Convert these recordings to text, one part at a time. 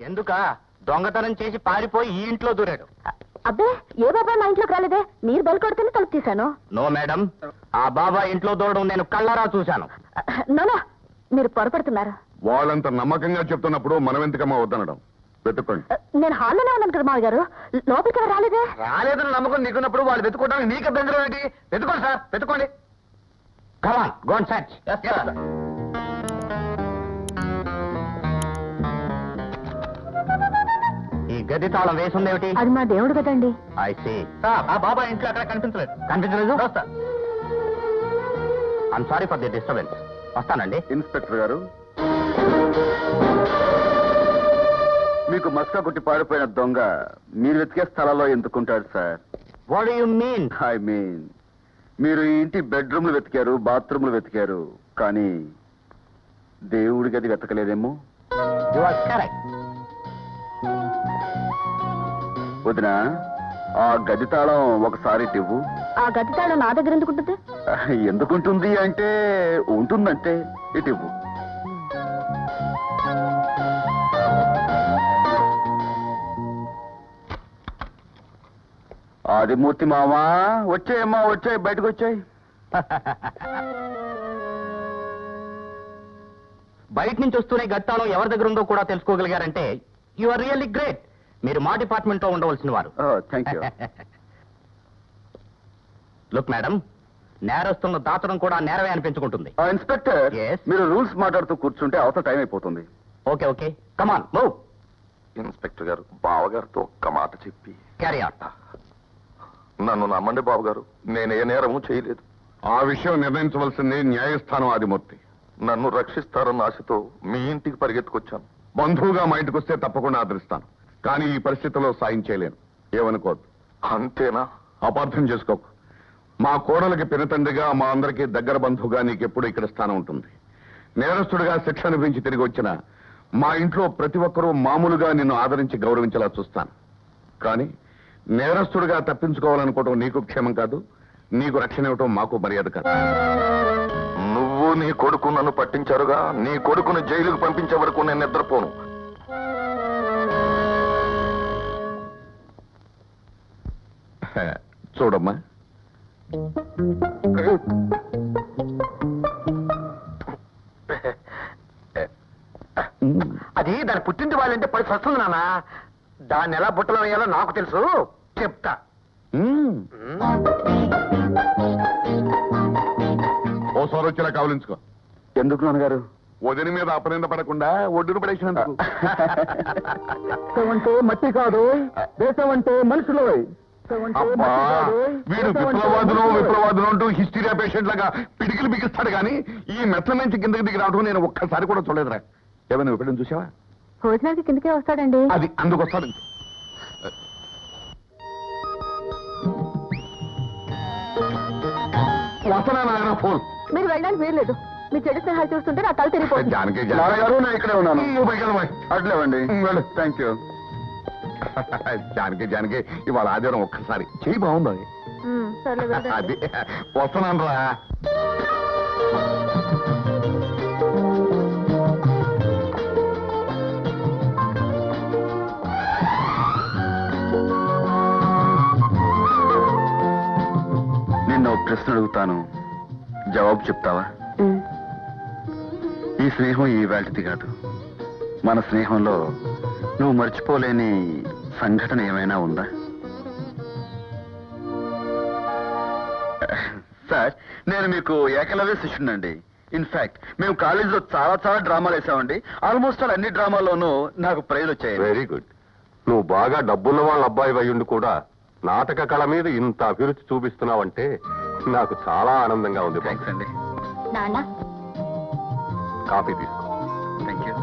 ఎందుక దొంగతనం చేసి పారిపోయి ఈ ఇంట్లో దూరాడు. అబ్బే ఏ బాబాయ్ మా ఇంట్లోకి రాలేదే, మీరు బెల్ కొడితేనే తలుపు తీశాను. నో మేడం, ఆ బాబా ఇంట్లో దూరడం నేను కళ్ళారా చూశాను. నోనా, మీరు పొరపడుతున్నారు. వాళ్ళంత నమ్మకంగా చెప్తున్నప్పుడు మనం ఎందుకమ్మా వద్దనడం? వెతుక్కోండి. నేను హాల్లోనే ఉన్నాను కదా మామయ్య గారు, లోపలికి రాలేదే. రాలేదని నమ్మకం నీకున్నప్పుడు వాళ్ళు వెతుకోవడానికి నీకు అభ్యంతరం ఏంటి? వెతుకోండి సార్, వెతుకోండి. Come on, go and search. ఈ గది తాళం వేసుందేమిటి? అది మా దేవుడు కదండి. I see. ఆ బాబా ఇంట్లో అక్కడ కనిపించలేదు. కనిపించలేదు? I'm sorry for the disturbance. వస్తానండి. ఇన్స్పెక్టర్ గారు, మీకు మస్కా కొట్టి పాడిపోయిన దొంగ మీరు వెతికే స్థలాల్లో ఎందుకుంటాడు sir? What do you mean? I mean, మీరు ఈ ఇంటి బెడ్రూమ్లు వెతికారు, బాత్రూమ్లు వెతికారు, కానీ దేవుడి గది వెతకలేదేమో. You are correct. వదిన, ఆ గది తాళం ఒకసారి ఇవ్వు. ఆ గది తాళం నా దగ్గర ఎందుకుంటుంది? ఎందుకుంటుంది అంటే ఉంటుందంటే ఇటు ఇవ్వు. ఆదిమూర్తి మామా, వచ్చాయమ్మా, వచ్చాయి, బయటకు వచ్చాయి. బయట నుంచి వస్తూనే గట్టాలో ఎవరి దగ్గర ఉందో కూడా తెలుసుకోగలిగారంటే యు ఆర్ రియల్లీ గ్రేట్. మీరు మా డిపార్ట్మెంట్ లో ఉండవలసిన వారు. Thank you. లుక్ మేడం, నేరస్తున్న దాచడం కూడా నేరమే అనిపించుకుంటుంది. Inspector, Yes? మీరు రూల్స్ మాట్లాడుతూ కూర్చుంటే అవతల టైం అయిపోతుంది. Okay okay, come on move. Inspector గారు, బావగారితో ఒక్క మాట చెప్పి క్యారీ ఆన్. నన్ను నమ్మండి బావగారు, నేను ఏ నేరము చేయలేదు. ఆ విషయం నిర్ణయించవలసింది న్యాయస్థానం ఆదిమూర్తి. నన్ను రక్షిస్తారన్న ఆశతో మీ ఇంటికి పరిగెత్తుకొచ్చాను. బంధువుగా మా ఇంటికి వస్తే తప్పకుండా ఆదరిస్తాను, కానీ ఈ పరిస్థితుల్లో సాయం చేయలేను. ఏమనుకోవద్దు. అంతేనా? అపార్థం చేసుకోకు. మా కోడలికి పినతండ్రిగా, మా అందరికీ దగ్గర బంధువుగా నీకెప్పుడు ఇక్కడ స్థానం ఉంటుంది. నేరస్తుడిగా శిక్ష అనుభవించి తిరిగి వచ్చిన మా ఇంట్లో ప్రతి ఒక్కరూ మామూలుగా నిన్ను ఆదరించి గౌరవించేలా చూస్తాను. కానీ నేరస్తుడిగా తప్పించుకోవాలనుకోవటం నీకు క్షేమం కాదు, నీకు రక్షణ ఇవ్వటం మాకు మర్యాద కాదు. నువ్వు నీ కొడుకు నన్ను పట్టించారుగా, నీ కొడుకును జైలుకు పంపించే వరకు నేను నిద్రపోను. చూడమ్మా, అది దాని పుట్టింటి వాళ్ళంటే పడి వస్తుంది నాన్న. దాన్ని ఎలా బుట్టలో వేయాలో నాకు తెలుసు, చెప్తా. ఓసారి వచ్చేలా కావలించుకో. ఎందుకు నాన్నగారు? వదిన మీద అపనింద పడకుండా ఒడ్డును పడేసినందుకు. అంటే మట్టి కాదు, దేశం అంటే మనుషులు. అబ్బా, వీడు విప్లవాదులు అంటూ హిస్టీరియా పేషెంట్ లాగా పిడికిలు బిగిస్తాడు కానీ ఈ మెట్ల నుంచి కిందకి దిగి రావడం నేను ఒక్కసారి కూడా చూడలేదురా. ఏమైనా ఎప్పుడైనా చూసావా? భోజనానికి కిందకే వస్తాడండి. అది అందుకొస్తాడు. వస్తానా నాయన ఫోన్? మీరు వెళ్ళడానికి వీల్లేదు. మీ చెడు స్నేహాలు చూస్తుంటే నా తల తిరిగిపోతుంది. జానకి నాన్నగారు, నేను ఇక్కడే ఉన్నాను. అట్లేవండి. Thank you. జానకి ఇవాళ ఆదివారం ఒక్కసారి చెయ్యి బాగుంది. సర్లే, వెళ్ళండి. అది వస్తున్నాను రా. నిన్న ఒక ప్రశ్న అడుగుతాను, జవాబు చెప్తావా? ఈ స్నేహం ఈ వేళది కాదు. మన స్నేహంలో నువ్వు మర్చిపోలేని సంఘటన ఏమైనా ఉందా? సార్, నేను మీకు ఏకలవ్య శిష్యునండి. ఇన్ఫాక్ట్ మేము కాలేజీలో చాలా డ్రామాలు వేసామండి. ఆల్మోస్ట్ ఆల్ అన్ని డ్రామాల్లోనూ నాకు ప్రైజ్ వచ్చాయి. Very good. నువ్వు బాగా డబ్బున్న వాళ్ళ అబ్బాయి అయ్యుండి కూడా నాటక కళ మీద ఇంత అభిరుచి చూపిస్తున్నావంటే నాకు చాలా ఆనందంగా ఉంది. థ్యాంక్స్ అండి. నాన్న, కాఫీ తీసుకో. Thank you.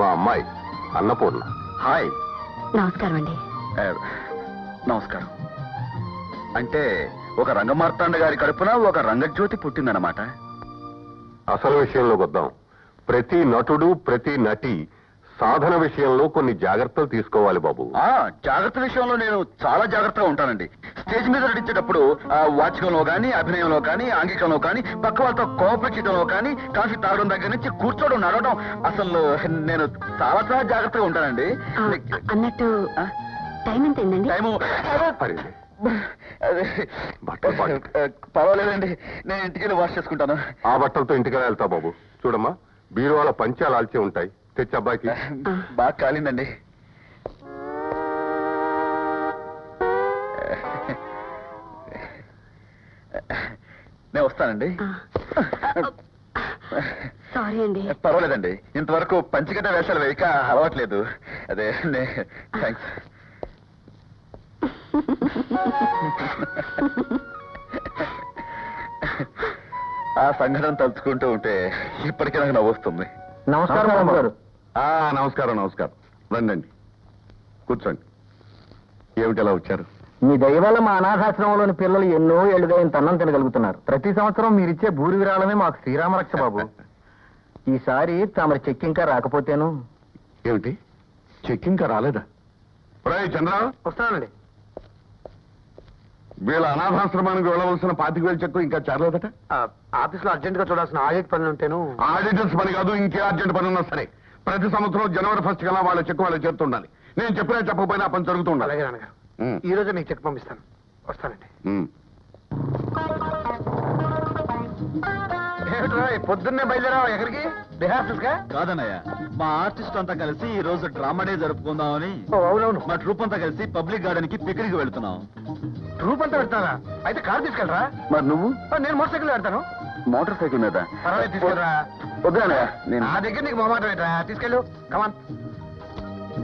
మా అమ్మాయి అన్నపూర్ణ. హాయ్. నమస్కారం అండి. నమస్కారం. అంటే ఒక రంగమార్తాండ గారి కడుపున ఒక రంగజ్యోతి పుట్టిందన్నమాట. అసలు విషయంలోకి వద్దాం. ప్రతి నటుడు, ప్రతి నటి సాధన విషయంలో కొన్ని జాగ్రత్తలు తీసుకోవాలి బాబు. జాగ్రత్త విషయంలో నేను చాలా జాగ్రత్తగా ఉంటానండి. స్టేజ్ మీద నటించేటప్పుడు వాచకంలో కానీ, అభినయంలో కానీ, ఆంగికంలో కానీ, పక్క వాళ్ళతో కోఆపరేట్ చేయడంలో కానీ, కాఫీ తాగడం దగ్గర నుంచి కూర్చోవడం, నడవడం, అసలు నేను చాలా చాలా జాగ్రత్తగా ఉంటానండి. అన్నట్టు టైం ఎంత అయిందండి? టైము అరే, అదే, బట్టలు పాడు. పర్వాలేదండి, నేను ఇంటికి వాష్ చేసుకుంటాను. ఆ బట్టలతో ఇంటికి వెళ్తా బాబు. చూడమ్మా, బీరువాల పంచాలు ఆల్చే ఉంటాయి, తెచ్చి అబ్బాయికి. బాగా కాలిందండి. నేను వస్తానండి. సారీ అండి. పర్వాలేదండి, ఇంతవరకు పంచికట్ట వేషాలు వేయక అలవాట్లేదు. అదే థ్యాంక్స్. ఆ సంఘటన తలుచుకుంటూ ఉంటే ఇప్పటికీ నాకు నవ్వు వస్తుంది. నమస్కారం బాబు గారు. నమస్కారం నమస్కారం. రండి, కూర్చోండి. ఏమిటి ఎలా వచ్చారు? మీ దయ వల్ల మా అనాథాశ్రమంలోని పిల్లలు ఎన్నో ఏళ్లుగా ఇంత అన్నం తినగలుగుతున్నారు. ప్రతి సంవత్సరం మీరిచ్చే భూరి విరాళమే మాకు శ్రీరామరక్ష బాబు. ఈసారి తమరి చెక్ ఇంకా రాకపోతేను. ఏమిటి, చెక్ ఇంకా రాలేదా? చంద్ర, వస్తానండి. వీళ్ళ అనాథాశ్రమానికి వెళ్ళవలసిన 25,000 చెక్కు ఇంకా చేరలేదట. ఆఫీస్ లో అర్జెంట్ గా చూడాల్సిన ఆడిట్ పనులు ఉంటేను. ఆడిటర్స్ పని కాదు, ఇంకే అర్జెంట్ పని ఉన్నా సరే ప్రతి సంవత్సరం జనవరి 1 కల్లా వాళ్ళ చెక్కు వాళ్ళకి చేరుతుండాలి. నేను చెప్పినా చెప్పకపోయినా ఆ పని జరుగుతూ ఉండాలి. అలాగే నాన్నగారు, ఈ రోజే మీకు చెక్ పంపిస్తాను. వస్తానండి. ఏమిట్రా పొద్దున్నే బయలుదేరావా? ఎక్కడికి? రిహార్సల్స్ గా? కాదన్నయ్య, మా ఆర్టిస్ట్ అంతా కలిసి ఈ రోజు డ్రామా డే జరుపుకుందామని అవునవును. మా ట్రూప్ అంతా కలిసి పబ్లిక్ గార్డెన్ కి పిక్నిక్ వెళ్తున్నాం. ట్రూప్ అంతా వెళ్తారా? అయితే కారు తీసుకెళ్ళరా? మరి నువ్వు? నేను మోటార్ సైకిల్ వెళ్తాను. మోటార్ సైకిల్ మీద? పర్వాలేదు, తీసుకెళ్ళరా. వద్దా నేను. నా దగ్గర నీకు మొహమాట పెట్టరా? తీసుకెళ్ళు, కమాన్.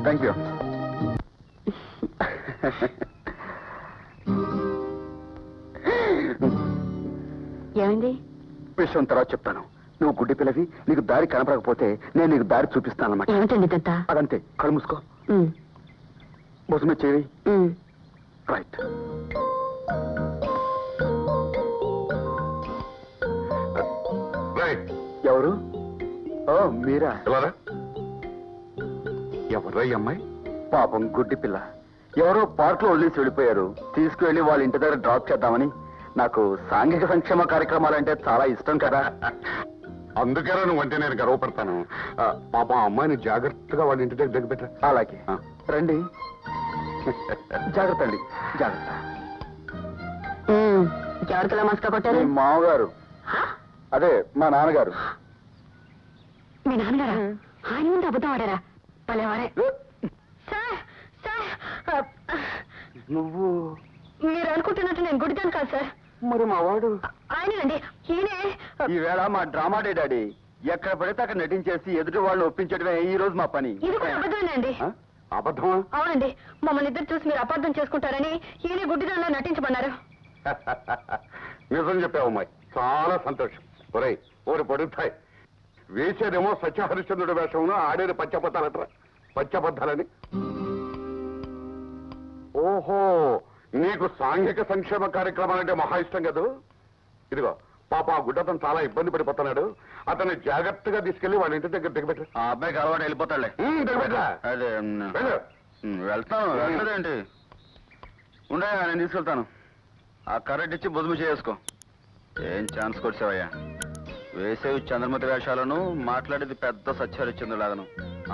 Thank you. ఏమైంది? విషయం తర్వాత చెప్తాను. నువ్వు గుడ్డి పిల్లవి, నీకు దారి కనపడకపోతే నేను నీకు దారి చూపిస్తాను అన్నమాట. ఏమిటండి ఇదంతా? అదంతే. కళ్ళు మూసుకో, భుజమే చేయి. రైట్. ఎవరు? ఓ మీరా? ఎవరు ఈ అమ్మాయి? పాపం గుడ్డి పిల్ల. ఎవరో పార్క్ లో వదిలేసి వెళ్ళిపోయారు. తీసుకువెళ్ళి వాళ్ళ ఇంటి దగ్గర డ్రాప్ చేద్దామని. నాకు సాంఘిక సంక్షేమ కార్యక్రమాలంటే చాలా ఇష్టం కదా. అందుకేరా నువ్వంటే నేను గర్వపడతాను. పాప అమ్మాయిని జాగ్రత్తగా వాళ్ళ ఇంటి దగ్గర పెట్ట. అలాగే రండి. జాగ్రత్త అండి, జాగ్రత్త. ఎవరికలా మస్కా కొట్టారు? మీ మామగారు, అదే మా నాన్నగారు. మీ నాన్నగారా? ఆయన ముందు అబద్ధం ఆడారా? పలేవారే. సార్, సార్, నువ్వు? మీరు అనుకుంటున్నట్టు నేను గుడిదాను కాదు సార్. మరి మా వాడు? ఆయనండి, ఈయనే. ఈవేళ మా డ్రామా డే డాడీ. ఎక్కడ పడితే అక్కడ నటించేసి ఎదుటి వాళ్ళు ఒప్పించడమే ఈ రోజు మా పని. ఇది కూడా అబద్ధమేనండి. అబద్ధమా? అవునండి, మమ్మల్ని ఇద్దరు చూసి మీరు అబద్ధం చేసుకుంటారని ఈయన గుడ్డిదానిలో నటించమన్నారు. నిజం చెప్పావు అమ్మాయి, చాలా సంతోషం. ఒరేయ్, ఓరి పడుతాయి. వేసేదేమో సత్యహరిశ్చంద్రుడి వేషమును, ఆడేది పచ్చబద్దాలట్రా. పచ్చబద్దాలని. ఓహో, నీకు సాంఘిక సంక్షేమ కార్యక్రమాలంటే మహా ఇష్టం కదా. ఇదిగో పాప, ఆ గుడ్డతను చాలా ఇబ్బంది పడిపోతున్నాడు. అతన్ని జాగ్రత్తగా తీసుకెళ్లి వాళ్ళ ఇంటి దగ్గర దిగబెట్టు. ఆ అబ్బాయికి అలవాటు వెళ్ళిపోతాడులే. దిగబెట్టా. అదే వెళ్తాను. వెళ్ళదేంటి? ఉండే, నేను తీసుకెళ్తాను. ఆ కరెంట్ ఇచ్చి బొదుము చేసుకో. ఏం ఛాన్స్ కొట్టావయ్యా? వేసేవి చంద్రమతి వేషాలను, మాట్లాడేది పెద్ద సత్యహరిశ్చంద్రులాగను.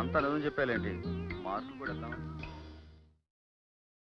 అంతా నిజం చెప్పాలేంటి? మార్కులు కూడా